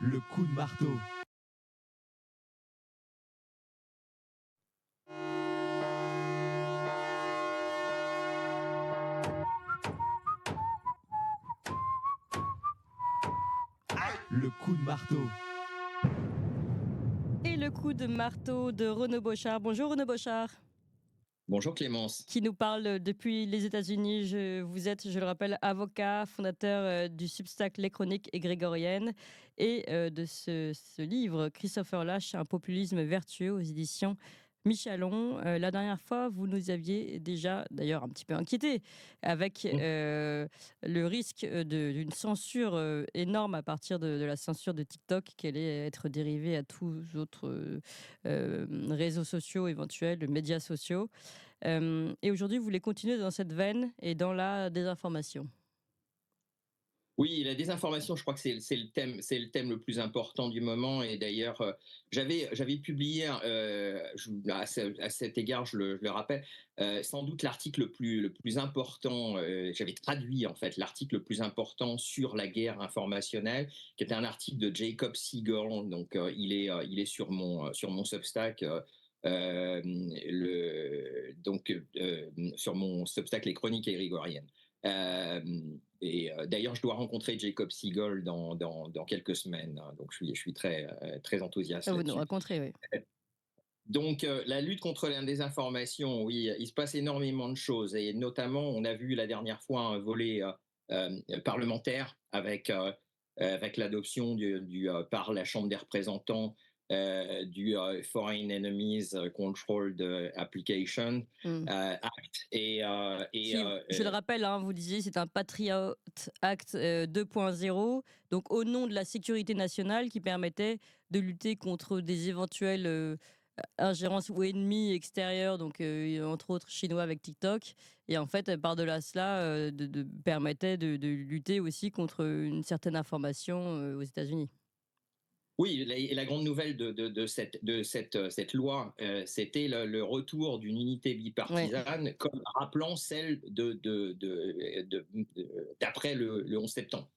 Le coup de marteau. Le coup de marteau. Et le coup de marteau de Renaud Bochart. Bonjour Renaud Bochart. Bonjour Clémence. Qui nous parle depuis les États-Unis. Vous êtes, je le rappelle, avocat, fondateur du Substack Les Chroniques et Grégoriennes et de ce livre, Christopher Lasch, un populisme vertueux aux éditions Michalon. La dernière fois, vous nous aviez déjà, d'ailleurs, un petit peu inquiété avec le risque d'une censure énorme à partir de la censure de TikTok, qui allait être dérivée à tous autres réseaux sociaux éventuels, médias sociaux. Et aujourd'hui, vous voulez continuer dans cette veine et dans la désinformation. Oui, la désinformation, je crois que c'est le thème le plus important du moment. Et d'ailleurs, j'avais publié, à cet égard, je le rappelle, sans doute l'article le plus important. J'avais traduit en fait l'article le plus important sur la guerre informationnelle, qui était un article de Jacob Siegel. Donc, il est sur mon Substack. Sur mon Substack Les Chroniques et Grégoriennes. D'ailleurs, je dois rencontrer Jacob Siegel dans quelques semaines. Donc, je suis très enthousiaste Vous là-dessus. nous raconterez, oui. Donc, la lutte contre la désinformation, oui, il se passe énormément de choses. Et notamment, on a vu la dernière fois un volet parlementaire avec l'adoption par la Chambre des représentants du Foreign Enemies Controlled Application Act. Je le rappelle, vous disiez, c'est un Patriot Act 2.0, donc au nom de la sécurité nationale, qui permettait de lutter contre des éventuelles ingérences ou ennemis extérieurs, donc entre autres chinois avec TikTok. Et en fait, par-delà cela, permettait de lutter aussi contre une certaine information aux États-Unis. Oui, la grande nouvelle de cette loi, c'était le retour d'une unité bipartisane, comme rappelant celle d'après le 11 septembre.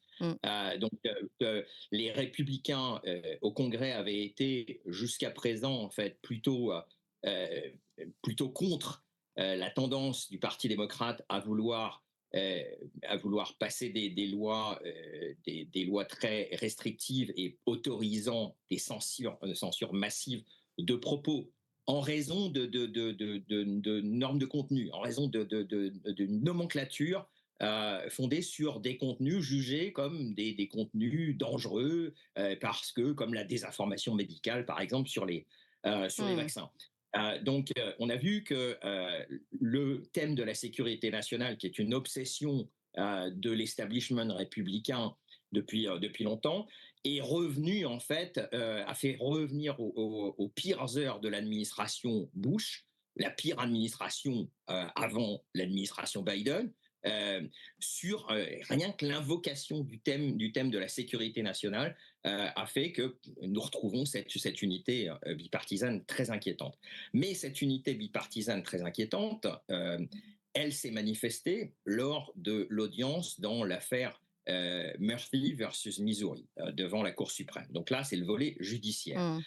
Les républicains au Congrès avaient été jusqu'à présent en fait plutôt contre la tendance du Parti démocrate à vouloir passer des lois très restrictives et autorisant des censures massives de propos en raison de normes de contenu, en raison d'une nomenclature fondée sur des contenus jugés comme des contenus dangereux parce que, comme la désinformation médicale, par exemple, sur les vaccins. Donc, on a vu que le thème de la sécurité nationale, qui est une obsession de l'establishment républicain depuis longtemps, est revenu, en fait, a fait revenir aux pires heures de l'administration Bush, la pire administration avant l'administration Biden, sur rien que l'invocation du thème de la sécurité nationale a fait que nous retrouvons cette unité bipartisane très inquiétante. Mais cette unité bipartisane très inquiétante, elle s'est manifestée lors de l'audience dans l'affaire Murphy versus Missouri devant la Cour suprême. Donc là, c'est le volet judiciaire.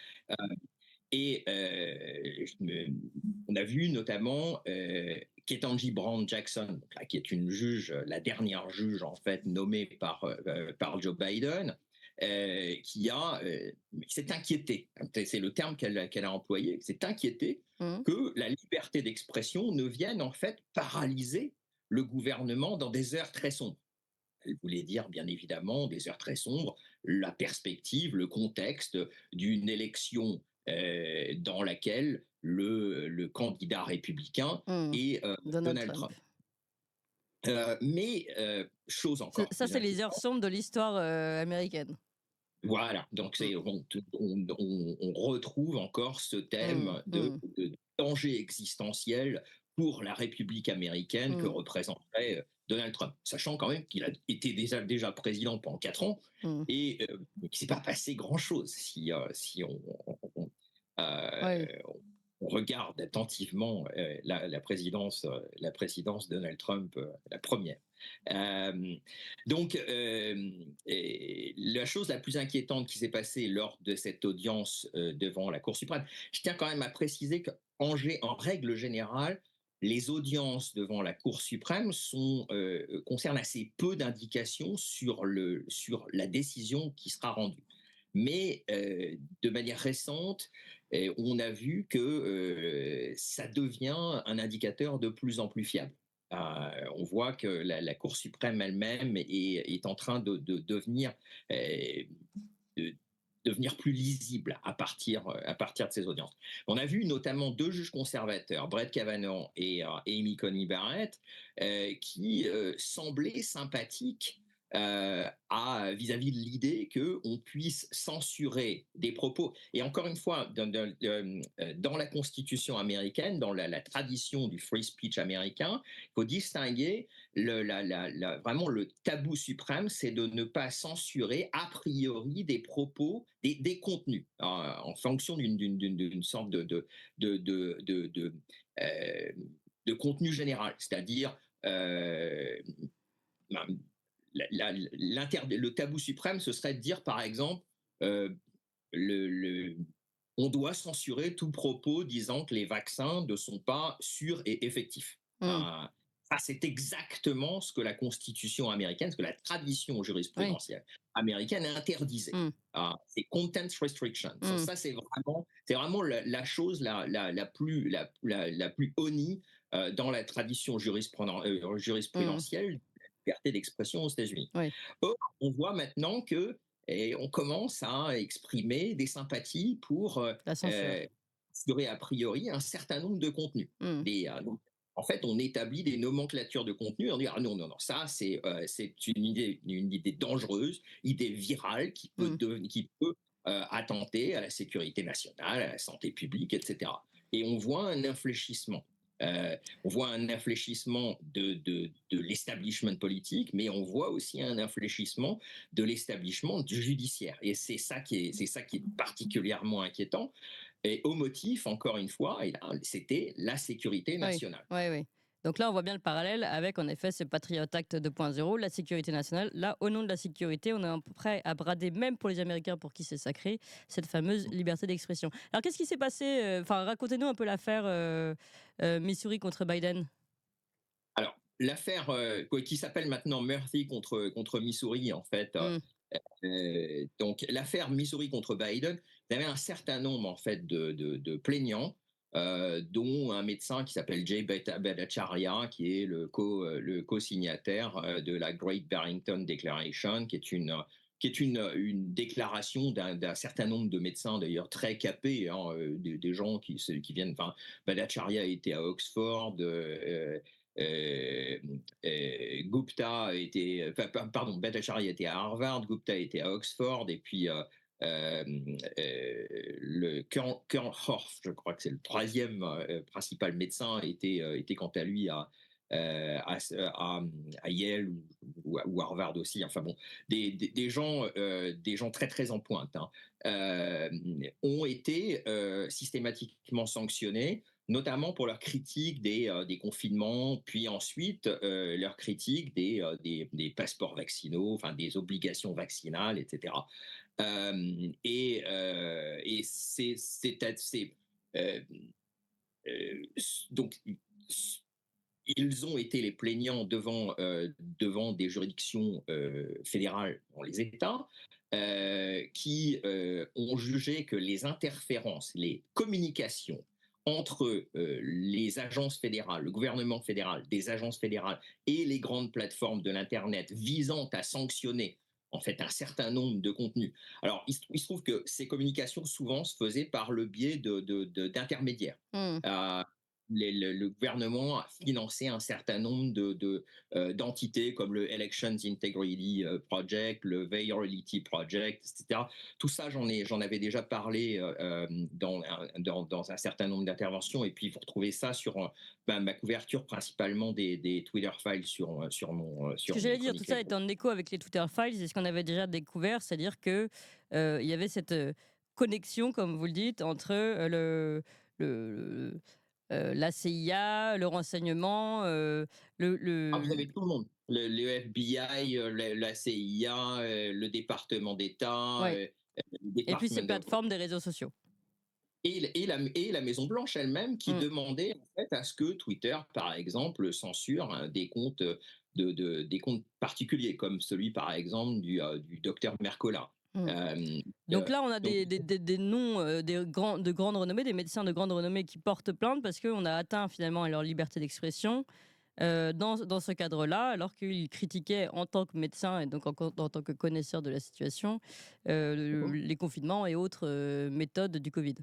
On a vu notamment Ketanji Brown Jackson, qui est une juge, la dernière juge en fait nommée par Joe Biden, qui s'est inquiétée, c'est le terme qu'elle a employé, s'est inquiétée que la liberté d'expression ne vienne en fait paralyser le gouvernement dans des heures très sombres. Elle voulait dire, bien évidemment, des heures très sombres, la perspective, le contexte d'une élection dans laquelle le candidat républicain est Donald Trump. Mais chose encore. Ça, c'est les heures sombres de l'histoire américaine. Voilà, donc on retrouve encore ce thème de danger existentiel pour la République américaine que représenterait Donald Trump, sachant quand même qu'il a été déjà président pendant 4 ans et qu'il ne s'est pas passé grand-chose si on on regarde attentivement la présidence Donald Trump, la première. Euh, et la chose la plus inquiétante qui s'est passée lors de cette audience devant la Cour suprême, je tiens quand même à préciser qu'en règle générale, les audiences devant la Cour suprême concernent assez peu d'indications sur la décision qui sera rendue. Mais de manière récente, on a vu que ça devient un indicateur de plus en plus fiable. On voit que la Cour suprême elle-même est en train de euh, de devenir plus lisible à partir de ces audiences. On a vu notamment deux juges conservateurs, Brett Kavanaugh et Amy Coney Barrett, qui semblaient sympathiques vis-à-vis de l'idée qu'on puisse censurer des propos. Et encore une fois, dans la Constitution américaine, dans la tradition du free speech américain, il faut distinguer vraiment le tabou suprême, c'est de ne pas censurer a priori des propos, des contenus, en fonction d'une sorte de contenu général, c'est-à-dire le tabou suprême, ce serait de dire, par exemple, euh, on doit censurer tout propos disant que les vaccins ne sont pas sûrs et effectifs. Ça, c'est exactement ce que la Constitution américaine, ce que la tradition jurisprudentielle américaine interdisait. C'est content restriction. Ça, c'est vraiment la chose la plus honnie dans la tradition jurisprudentielle liberté d'expression aux États-Unis. Or, on voit maintenant on commence à exprimer des sympathies pour censurer a priori un certain nombre de contenus. En fait, on établit des nomenclatures de contenus. On dit non, ça c'est une idée dangereuse, idée virale qui peut attenter à la sécurité nationale, à la santé publique, etc. Et on voit un infléchissement. On voit un infléchissement de l'establishment politique, mais on voit aussi un infléchissement de l'establishment du judiciaire. Et c'est ça qui est particulièrement inquiétant. Et au motif, encore une fois, c'était la sécurité nationale. Oui. Donc là, on voit bien le parallèle avec, en effet, ce Patriot Act 2.0, la sécurité nationale. Là, au nom de la sécurité, on est à peu près à brader, même pour les Américains, pour qui c'est sacré, cette fameuse liberté d'expression. Alors, qu'est-ce qui s'est passé racontez-nous un peu l'affaire Missouri contre Biden. Alors, l'affaire qui s'appelle maintenant Murphy contre Missouri, en fait. Donc, l'affaire Missouri contre Biden, il y avait un certain nombre, en fait, de plaignants, dont un médecin qui s'appelle Jay Bhattacharya, qui est le co-signataire de la Great Barrington Declaration, qui est une déclaration d'un certain nombre de médecins, d'ailleurs très capés, des gens qui viennent. Enfin, Bhattacharya était à Oxford. Gupta était, Bhattacharya était à Harvard, Gupta était à Oxford, et puis le Kernhoff, je crois que c'est le troisième principal médecin, était quant à lui à Yale ou Harvard aussi. Enfin bon, des gens très très en pointe ont été systématiquement sanctionnés, notamment pour leur critique des confinements, puis ensuite leur critique des passeports vaccinaux, enfin des obligations vaccinales, etc. Et donc ils ont été les plaignants devant des juridictions fédérales dans les États, qui ont jugé que les interférences, les communications entre les agences fédérales, le gouvernement fédéral, des agences fédérales et les grandes plateformes de l'Internet visant à sanctionner en fait un certain nombre de contenus. Alors, il se trouve que ces communications souvent se faisaient par le biais d'intermédiaires. Le gouvernement a financé un certain nombre d'entités comme le Elections Integrity Project, le Virality Project, etc. Tout ça, j'en avais déjà parlé dans un certain nombre d'interventions. Et puis, vous retrouvez ça sur ma couverture principalement des Twitter Files sur mon... Ce que j'allais dire, tout ça est en écho avec les Twitter Files, et ce qu'on avait déjà découvert, c'est-à-dire qu'il y avait cette connexion, comme vous le dites, entre la CIA, le renseignement, Vous avez tout le monde. Le FBI, la CIA, le département d'État, ouais. le Et puis ces département de... plateformes des réseaux sociaux. Et la Maison Blanche elle-même qui Mm. demandait en fait à ce que Twitter, par exemple, censure des comptes des comptes particuliers, comme celui par exemple du docteur Mercola. Mm. Euh, Donc euh, là, on a donc, des noms de grande renommée, des médecins de grande renommée qui portent plainte parce qu'on a atteint finalement leur liberté d'expression dans ce cadre-là, alors qu'ils critiquaient en tant que médecin et donc en tant que connaisseur de la situation les confinements et autres méthodes du Covid.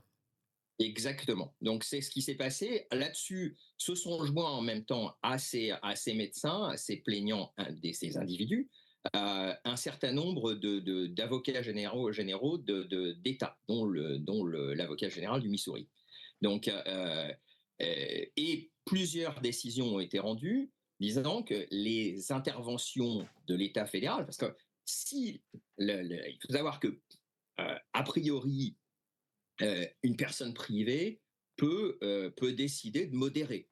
Exactement. Donc c'est ce qui s'est passé. Là-dessus, se sont joints en même temps à ces médecins, à ces plaignants, ces individus, un certain nombre d'avocats généraux d'État, dont l'avocat général du Missouri. Donc, et plusieurs décisions ont été rendues disant que les interventions de l'État fédéral, parce que si il faut savoir que a priori une personne privée peut décider de modérer,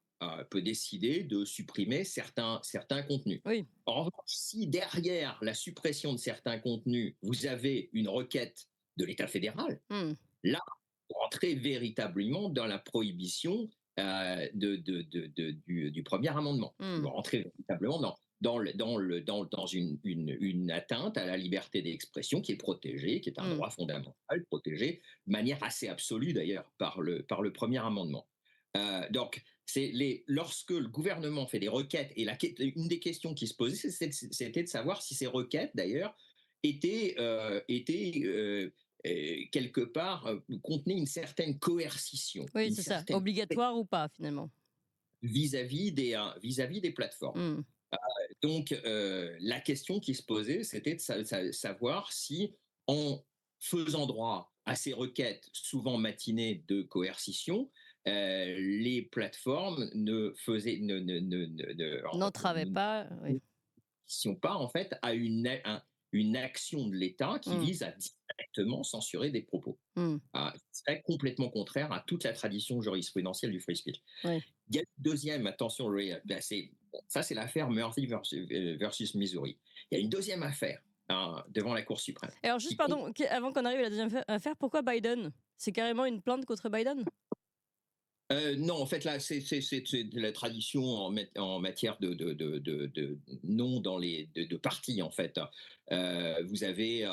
peut décider de supprimer certains contenus. Oui. En revanche, si derrière la suppression de certains contenus, vous avez une requête de l'État fédéral, Mm. là, vous rentrez véritablement dans la prohibition du premier amendement. Mm. Vous rentrez véritablement dans une atteinte à la liberté d'expression qui est protégée, qui est un droit fondamental, protégé de manière assez absolue d'ailleurs par le premier amendement. Donc, lorsque le gouvernement fait des requêtes, et une des questions qui se posait, c'était de savoir si ces requêtes d'ailleurs étaient quelque part contenaient une certaine coercition. Oui, c'est ça. Obligatoire ou pas, finalement. Vis-à-vis des plateformes. Mm. Donc, la question qui se posait, c'était de savoir si, en faisant droit à ces requêtes, souvent matinées de coercition, les plateformes N'entravait pas. Oui. sont pas en fait à une action de l'État qui vise à directement censurer des propos. Ce serait complètement contraire à toute la tradition jurisprudentielle du free speech. Oui. Il y a une deuxième, attention, ça c'est l'affaire Murphy versus Missouri. Il y a une deuxième affaire devant la Cour suprême. Alors juste, pardon, avant qu'on arrive à la deuxième affaire, pourquoi Biden? C'est carrément une plainte contre Biden? Non, en fait, là, c'est de la tradition en matière de nom de partis, en fait. Vous avez,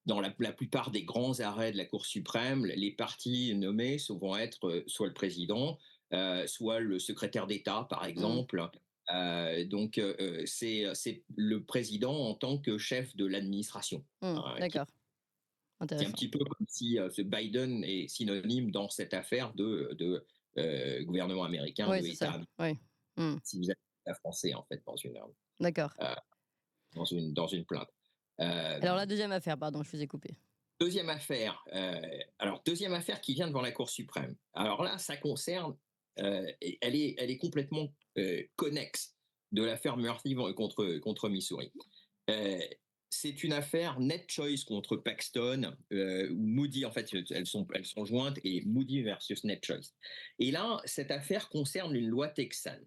dans la plupart des grands arrêts de la Cour suprême, les partis nommés vont être soit le président, soit le secrétaire d'État, par exemple. Donc, c'est le président en tant que chef de l'administration. D'accord. C'est un petit peu comme si ce Biden est synonyme dans cette affaire de gouvernement américain, oui, de État. Oui. Si vous êtes État français, en fait, D'accord. Dans une plainte. Alors la deuxième affaire, pardon, je vous ai coupé. Deuxième affaire qui vient devant la Cour suprême. Alors là, ça concerne, elle est complètement connexe de l'affaire Murphy contre Missouri. C'est une affaire Net Choice contre Paxton, où Moody, en fait, elles sont jointes, et Moody versus Net Choice. Et là, cette affaire concerne une loi texane,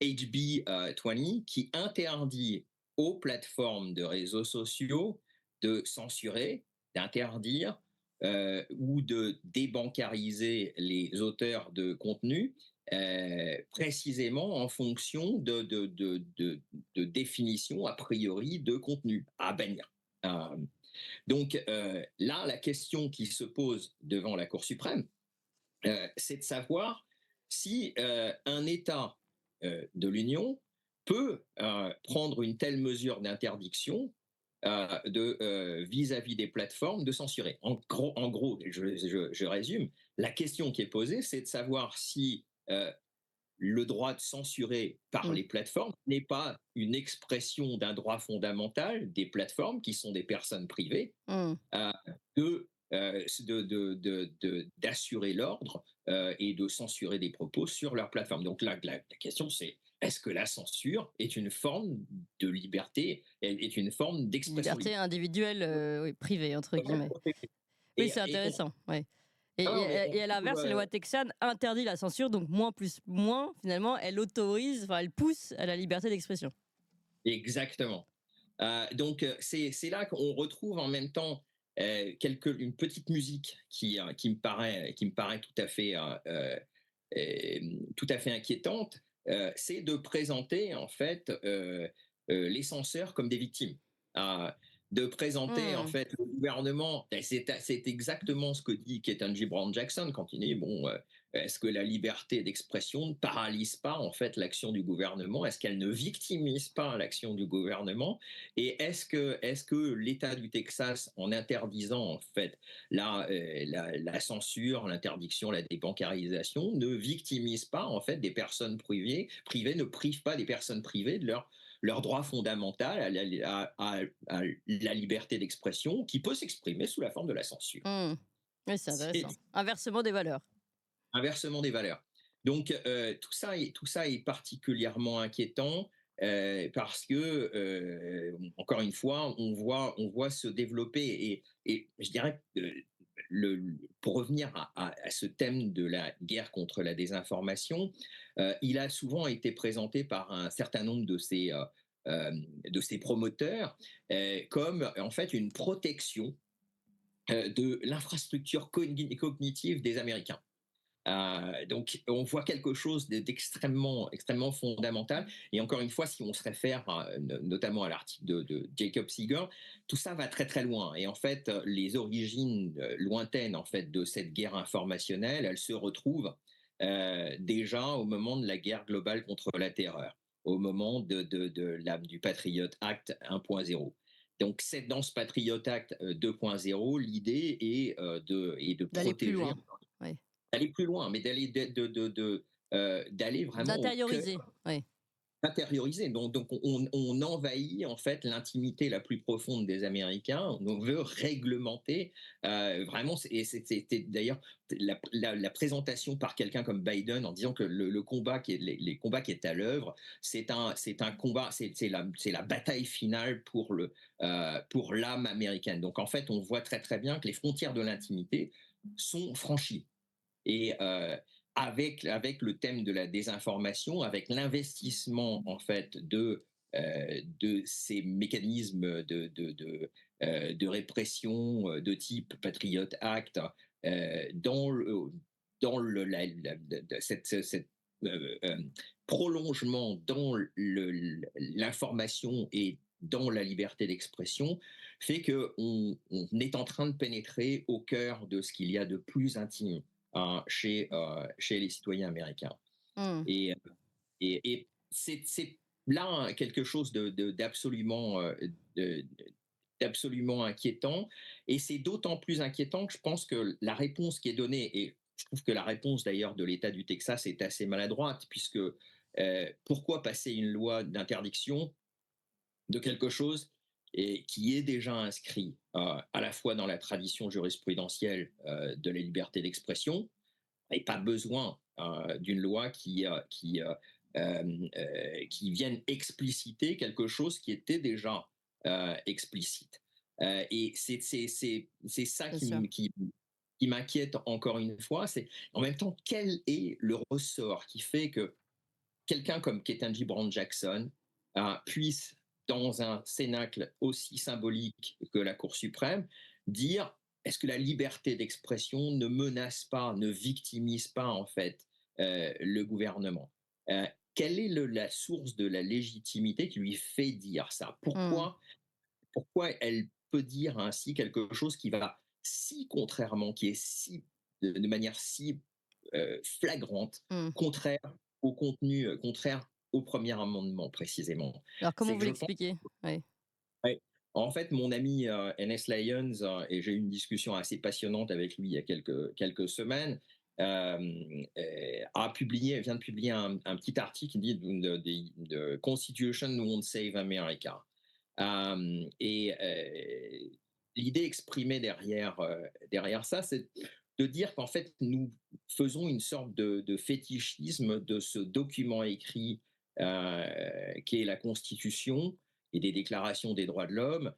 HB 20, qui interdit aux plateformes de réseaux sociaux de censurer, d'interdire ou de débancariser les auteurs de contenu, précisément en fonction de définition a priori de contenu à bannir. Donc là, la question qui se pose devant la Cour suprême, c'est de savoir si un État de l'Union peut prendre une telle mesure d'interdiction vis-à-vis des plateformes de censurer. En gros, je résume, la question qui est posée, c'est de savoir si le droit de censurer par les plateformes n'est pas une expression d'un droit fondamental des plateformes, qui sont des personnes privées, d'assurer l'ordre et de censurer des propos sur leur plateforme. Donc là, la question, c'est: est-ce que la censure est une forme de liberté, est une forme d'expression liberté individuelle, privée, entre guillemets. Oui, c'est intéressant. Ouais. Et, Ah non, mais et à l'inverse, la loi texane interdit la censure, donc moins plus moins, finalement, elle autorise, enfin, elle pousse à la liberté d'expression. exactement. Donc c'est là qu'on retrouve en même temps une petite musique qui me paraît tout à fait inquiétante. C'est de présenter en fait les censeurs comme des victimes. Euh, de présenter en Hmm. fait le gouvernement, et c'est exactement ce que dit Ketanji Brown Jackson quand il dit bon, est-ce que la liberté d'expression ne paralyse pas en fait l'action du gouvernement? Est-ce qu'elle ne victimise pas l'action du gouvernement? Et est-ce que l'État du Texas, en interdisant en fait la censure, l'interdiction, la débancarisation, ne victimise pas en fait des personnes privées ne prive pas des personnes privées de leur droit fondamental à la liberté d'expression qui peut s'exprimer sous la forme de la censure. Hmm. Oui, c'est C'est intéressant. Inversement des valeurs. inversement des valeurs. Donc tout ça est particulièrement inquiétant parce que encore une fois, on voit se développer et je dirais pour revenir à ce thème de la guerre contre la désinformation, il a souvent été présenté par un certain nombre de ses promoteurs comme en fait une protection de l'infrastructure cognitive des Américains. Donc, on voit quelque chose extrêmement fondamental. Et encore une fois, si on se réfère notamment à l'article de Jacob Seeger, tout ça va très très loin. Et en fait, les origines lointaines en fait de cette guerre informationnelle, elles se retrouvent déjà au moment de la guerre globale contre la terreur, au moment du Patriot Act 1.0. Donc, c'est dans ce Patriot Act 2.0, l'idée est de D'aller plus protéger loin. Oui. d'aller plus loin, mais d'aller vraiment au cœur, D'intérioriser. Oui. d'intérioriser. Donc on envahit en fait l'intimité la plus profonde des Américains. On veut réglementer vraiment. Et c'était d'ailleurs la présentation par quelqu'un comme Biden en disant que le combat les combats qui est à l'œuvre, c'est un combat, c'est la bataille finale pour l'âme américaine. Donc en fait, on voit très très bien que les frontières de l'intimité sont franchies. Et avec le thème de la désinformation, avec l'investissement en fait de ces mécanismes de répression de type Patriot Act dans cette prolongement dans l'information et dans la liberté d'expression, fait qu'on est en train de pénétrer au cœur de ce qu'il y a de plus intime chez les citoyens américains. Hmm. Et, et c'est là quelque chose de- d'absolument inquiétant. Et c'est d'autant plus inquiétant que je pense que la réponse qui est donnée, et je trouve que la réponse d'ailleurs de l'État du Texas est assez maladroite, puisque pourquoi passer une loi d'interdiction de quelque chose et qui est déjà inscrit à la fois dans la tradition jurisprudentielle de la liberté d'expression, et pas besoin d'une loi qui vienne expliciter quelque chose qui était déjà explicite. Et c'est ça Bien sûr. qui m'inquiète encore une fois. C'est en même temps quel est le ressort qui fait que quelqu'un comme Ketanji Brown Jackson puisse, dans un cénacle aussi symbolique que la Cour suprême, dire est-ce que la liberté d'expression ne menace pas, ne victimise pas en fait le gouvernement? Quelle est la source de la légitimité qui lui fait dire ça? Hmm. Pourquoi elle peut dire ainsi quelque chose qui va si contrairement, qui est si de manière si flagrante, Hmm. contraire au contenu, contraire au premier amendement précisément. Alors, comment C'est vous que je pense, l'expliquez? Oui. ouais, en fait, mon ami Enes Lyons, et j'ai eu une discussion assez passionnante avec lui il y a quelques semaines, vient de publier un petit article qui dit The Constitution won't save America. Et l'idée exprimée derrière ça, c'est de dire qu'en fait, nous faisons une sorte de fétichisme de ce document écrit qui est la Constitution et des déclarations des droits de l'homme,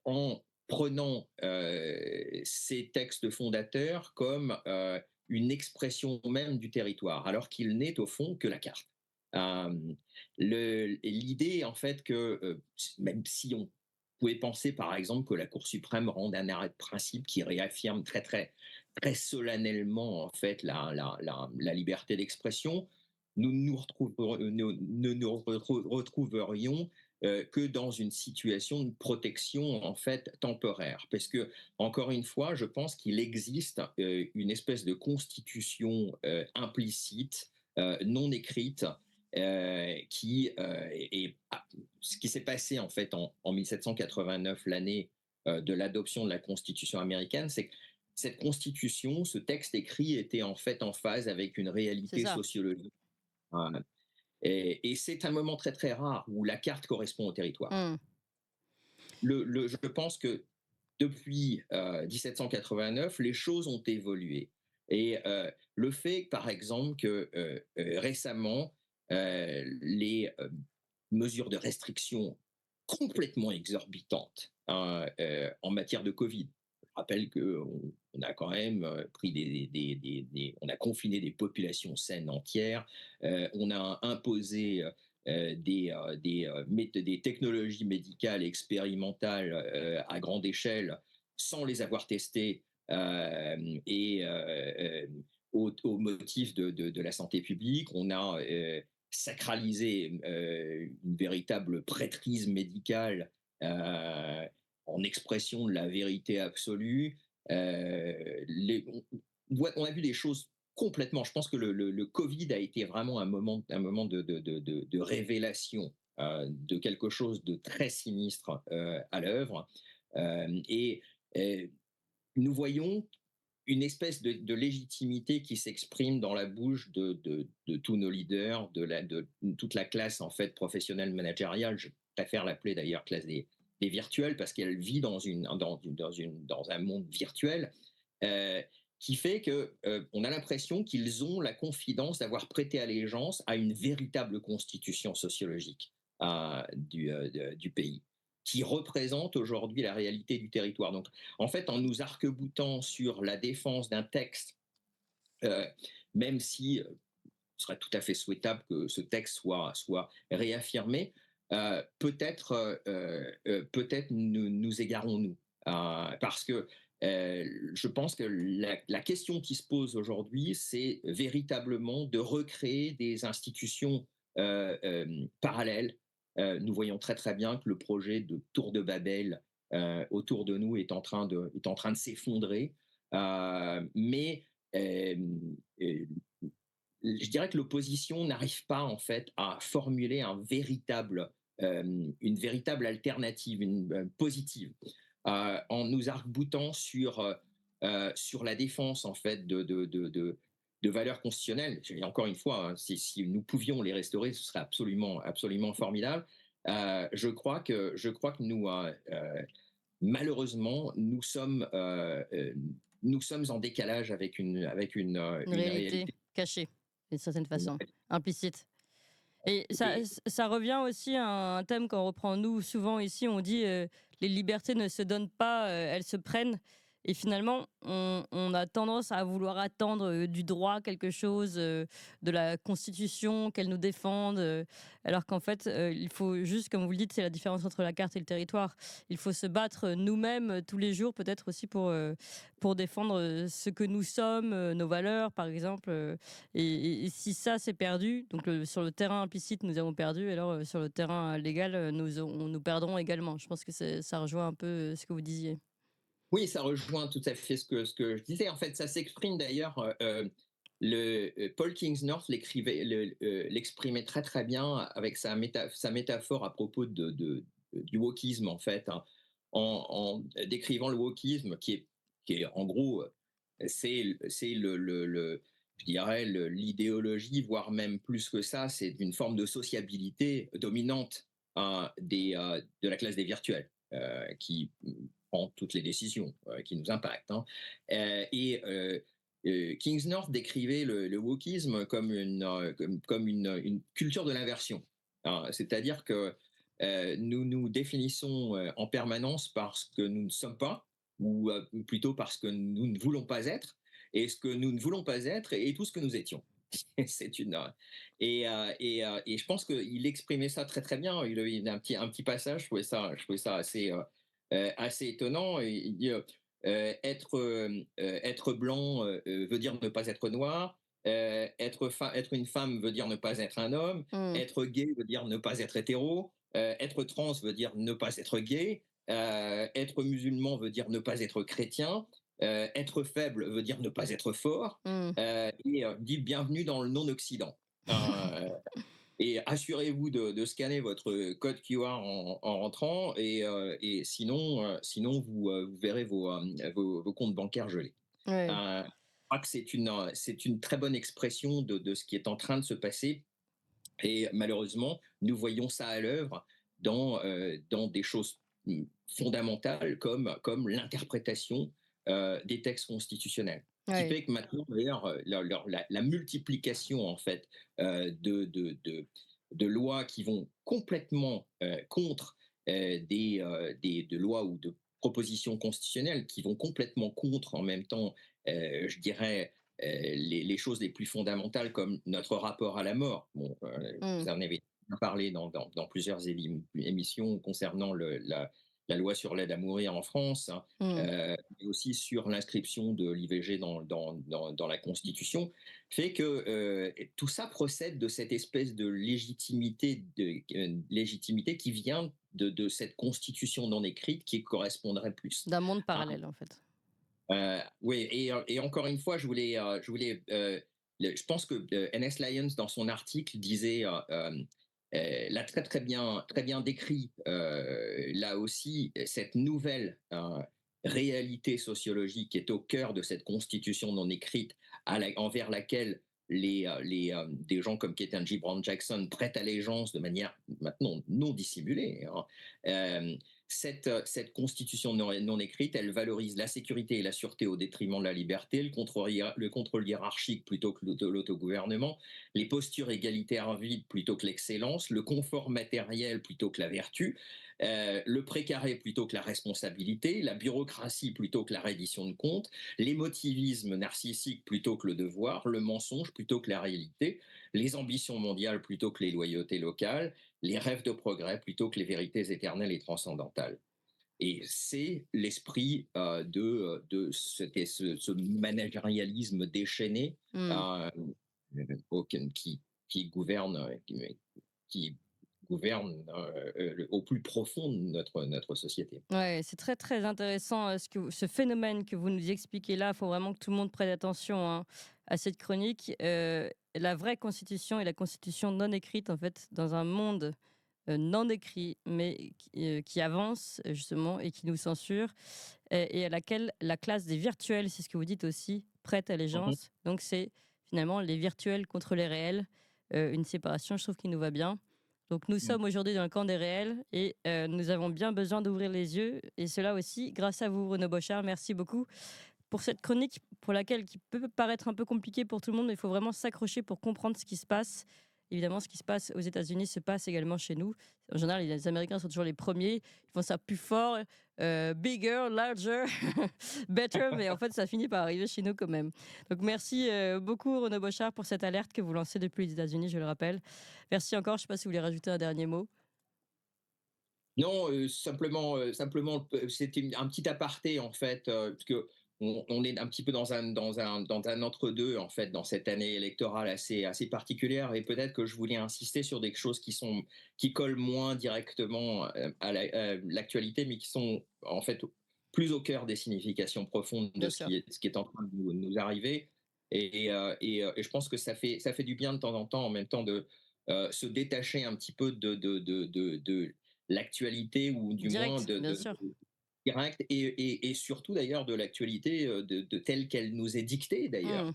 en prenant ces textes fondateurs comme une expression même du territoire, alors qu'il n'est au fond que la carte. Euh, L'idée, en fait, que même si on pouvait penser, par exemple, que la Cour suprême rende un arrêt de principe qui réaffirme très solennellement, en fait, la liberté d'expression, nous ne nous retrouverions que dans une situation de protection en fait temporaire. Parce que, encore une fois, je pense qu'il existe une espèce de constitution implicite, non écrite, ce qui s'est passé en fait en 1789, l'année de l'adoption de la Constitution américaine, c'est que cette constitution, ce texte écrit était en fait en phase avec une réalité sociologique. Et c'est un moment très rare où la carte correspond au territoire. Je pense que depuis 1789, les choses ont évolué. Et le fait, par exemple, que récemment, les mesures de restriction complètement exorbitantes en matière de Covid. Je rappelle qu'on a quand même on a confiné des populations saines entières, on a imposé des technologies médicales expérimentales à grande échelle sans les avoir testées au motif de la santé publique. On a sacraliser une véritable prêtrise médicale en expression de la vérité absolue. On a vu des choses complètement. Je pense que le Covid a été vraiment un moment de révélation de quelque chose de très sinistre à l'œuvre. Et nous voyons une espèce de légitimité qui s'exprime dans la bouche de tous nos leaders, de toute la classe en fait professionnelle managériale. Je préfère l'appeler d'ailleurs classe des virtuels parce qu'elle vit dans un monde virtuel qui fait que on a l'impression qu'ils ont la confidence d'avoir prêté allégeance à une véritable constitution sociologique du pays, qui représente aujourd'hui la réalité du territoire. Donc, en fait, en nous arc-boutant sur la défense d'un texte, même si ce serait tout à fait souhaitable que ce texte soit réaffirmé, peut-être nous égarons-nous. Parce que je pense que la question qui se pose aujourd'hui, c'est véritablement de recréer des institutions parallèles. Nous voyons très bien que le projet de Tour de Babel autour de nous est en train de s'effondrer. Mais je dirais que l'opposition n'arrive pas en fait à formuler une véritable alternative, positive, en nous arc-boutant sur la défense en fait de valeurs constitutionnelles. Et encore une fois, hein, si nous pouvions les restaurer, ce serait absolument formidable. Je crois que nous, malheureusement, nous sommes en décalage avec une réalité cachée, d'une certaine façon, implicite. Et ça revient aussi à un thème qu'on reprend nous souvent ici. On dit les libertés ne se donnent pas, elles se prennent. Et finalement, on a tendance à vouloir attendre du droit quelque chose, de la Constitution, qu'elle nous défende, alors qu'en fait, il faut juste, comme vous le dites, c'est la différence entre la carte et le territoire. Il faut se battre nous-mêmes tous les jours, peut-être aussi pour défendre ce que nous sommes, nos valeurs, par exemple. Et si ça, c'est perdu, donc sur le terrain implicite, nous avons perdu, alors sur le terrain légal, nous perdrons également. Je pense que ça rejoint un peu ce que vous disiez. Oui, ça rejoint tout à fait ce que je disais. En fait, ça s'exprime d'ailleurs. Paul Kingsnorth l'exprimait très bien avec sa métaphore à propos du wokisme, en fait, hein, en décrivant le wokisme, qui est en gros, c'est je dirais l'idéologie, voire même plus que ça, c'est une forme de sociabilité dominante de la classe des virtuels, qui prend toutes les décisions qui nous impactent. Hein. Kingsnorth décrivait le wokisme comme une culture de l'inversion. C'est-à-dire que nous nous définissons en permanence par ce que nous ne sommes pas, ou plutôt parce que nous ne voulons pas être, et ce que nous ne voulons pas être est tout ce que nous étions. C'est une et je pense qu'il exprimait ça très très bien. Il a un petit passage, je trouvais ça assez assez étonnant. Et il dit être blanc veut dire ne pas être noir. Être une femme veut dire ne pas être un homme. Mm. Être gay veut dire ne pas être hétéro. Être trans veut dire ne pas être gay. Être musulman veut dire ne pas être chrétien. Être faible veut dire ne pas être fort. Mm. Et dit bienvenue dans le non-Occident. Euh, et assurez-vous de scanner votre code QR en rentrant, et sinon, sinon vous verrez vos comptes bancaires gelés. Ouais. Je crois que c'est une très bonne expression de ce qui est en train de se passer. Et malheureusement, nous voyons ça à l'œuvre dans des choses fondamentales comme l'interprétation des textes constitutionnels. Qui Ouais. fait que maintenant, d'ailleurs, la multiplication en fait de lois qui vont complètement contre de lois ou de propositions constitutionnelles qui vont complètement contre en même temps, je dirais, les choses les plus fondamentales comme notre rapport à la mort. Bon, Mm. vous en avez parlé dans plusieurs émissions concernant la loi sur l'aide à mourir en France, hein, Mm. mais aussi sur l'inscription de l'IVG dans la Constitution, fait que tout ça procède de cette espèce de légitimité qui vient de cette Constitution non écrite qui correspondrait plus D'un monde à parallèle, en fait. oui, et encore une fois, je pense que N.S. Lyons, dans son article, disait, l'a très bien décrit, là aussi, cette nouvelle réalité sociologique qui est au cœur de cette constitution non écrite envers laquelle des gens comme Ketanji Brown Jackson prêtent allégeance de manière maintenant non dissimulée. Hein. Cette constitution non écrite, elle valorise la sécurité et la sûreté au détriment de la liberté, le contrôle hiérarchique plutôt que l'autogouvernement, les postures égalitaires vides plutôt que l'excellence, le confort matériel plutôt que la vertu, le précaré plutôt que la responsabilité, la bureaucratie plutôt que la reddition de comptes, l'émotivisme narcissique plutôt que le devoir, le mensonge plutôt que la réalité, les ambitions mondiales plutôt que les loyautés locales, les rêves de progrès plutôt que les vérités éternelles et transcendantales. Et c'est l'esprit ce managérialisme déchaîné Mm. euh, qui gouverne, qui gouverne au plus profond de notre société. Ouais, c'est très très intéressant ce phénomène que vous nous expliquez là. Il faut vraiment que tout le monde prête attention, hein, à cette chronique. La vraie constitution et la constitution non écrite, en fait, dans un monde non écrit, mais qui avance justement et qui nous censure, et à laquelle la classe des virtuels, c'est ce que vous dites aussi, prête Mhm. allégeance. Donc c'est finalement les virtuels contre les réels, une séparation, je trouve, qui nous va bien. Donc nous sommes aujourd'hui dans le camp des réels et nous avons bien besoin d'ouvrir les yeux, et cela aussi grâce à vous, Renaud Bochard. Merci beaucoup pour cette chronique pour laquelle qui peut paraître un peu compliquée pour tout le monde, mais il faut vraiment s'accrocher pour comprendre ce qui se passe. Évidemment, ce qui se passe aux États-Unis se passe également chez nous. En général, les Américains sont toujours les premiers. Ils font ça plus fort, bigger, larger, better, mais en fait, ça finit par arriver chez nous quand même. Donc, merci beaucoup, Renaud Bochard, pour cette alerte que vous lancez depuis les États-Unis, je le rappelle. Merci encore. Je ne sais pas si vous voulez rajouter un dernier mot. Non, simplement, c'était un petit aparté en fait, parce que on est un petit peu dans un entre-deux en fait, dans cette année électorale assez particulière, et peut-être que je voulais insister sur des choses qui collent moins directement à l'actualité, mais qui sont en fait plus au cœur des significations profondes de Bien sûr. ce qui est en train de nous arriver. Et je pense que ça fait du bien de temps en temps, en même temps, de se détacher un petit peu de l'actualité, ou du moins Direct, bien sûr. direct, et surtout d'ailleurs de l'actualité telle qu'elle nous est dictée d'ailleurs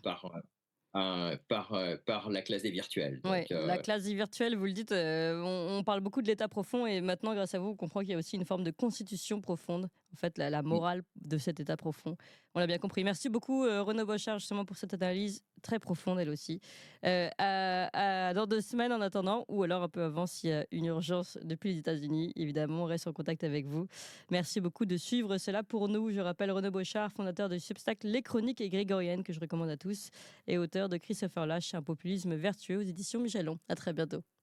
Hmm. par la classe des virtuels. Ouais, Donc, la classe virtuelle, vous le dites, on parle beaucoup de l'état profond, et maintenant, grâce à vous, on comprend qu'il y a aussi une forme de constitution profonde en fait, la morale de cet état profond. On l'a bien compris. Merci beaucoup, Renaud Bochard, justement, pour cette analyse très profonde, elle aussi. Dans 2 semaines, en attendant, ou alors un peu avant, s'il y a une urgence depuis les États-Unis, évidemment, on reste en contact avec vous. Merci beaucoup de suivre cela pour nous. Je rappelle Renaud Bochard, fondateur de Substack Les Chroniques et Grégoriennes, que je recommande à tous, et auteur de Christopher Lash, un populisme vertueux aux éditions Michelon. À très bientôt.